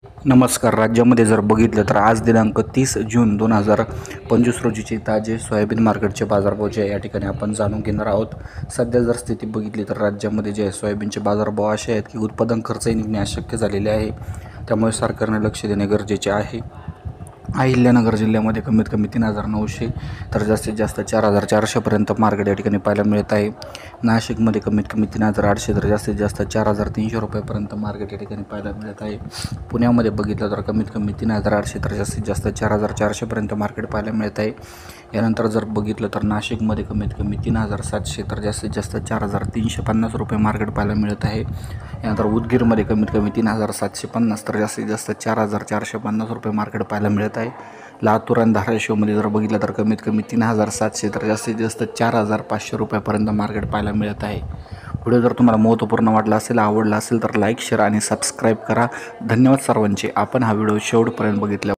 नमस्कार. राज्यामध्ये जर बघितलं तर आज दिनांक 30 जून 2025 रोजीचे ताजे सोयाबीन मार्केटचे बाजारभाव जे या ठिकाणी आपण जाणून घेणार आहोत. सध्या जर स्थिती बघितली तर राज्यामध्ये जे सोयाबीनचे बाजारभाव असे आहेत की उत्पादन खर्चही निघणे अशक्य झालेले आहे. त्यामुळे सरकारने लक्ष देणे गरजेचे आहे. अहिल्यानगर जिल्ह्यामध्ये कमीत कमी 3,900 तर जास्तीत जास्त 4,400पर्यंत मार्केट या ठिकाणी पाहायला मिळत आहे. नाशिकमध्ये कमीत कमी 3,800 तर जास्तीत जास्त 4,300 रुपयापर्यंत मार्केट या ठिकाणी पाहायला मिळत आहे. पुण्यामध्ये बघितलं तर कमीत कमी 3,800 तर जास्तीत जास्त 4,400पर्यंत मार्केट पाहायला मिळत आहे. यानंतर जर बघितलं तर नाशिकमध्ये कमीत कमी 3,700 तर जास्तीत जास्त 4,350 रुपये मार्केट पाहायला मिळत आहे. यानंतर उदगीरमध्ये कमीत कमी 3,750 तर जास्तीत जास्त 4,450 रुपये मार्केट पाहायला मिळत आहे. लातूर आणि धाराशिवमध्ये जर बघितलं तर कमीत कमी 3,700 तर जास्तीत जास्त 4,500 रुपयापर्यंत मार्केट पाहायला मिळत आहे. व्हिडिओ जर तुम्हाला महत्त्वपूर्ण वाटला असेल, आवडला असेल तर लाईक, शेअर आणि सबस्क्राईब करा. धन्यवाद सर्वांचे. आपण हा व्हिडिओ शेवटपर्यंत बघितला.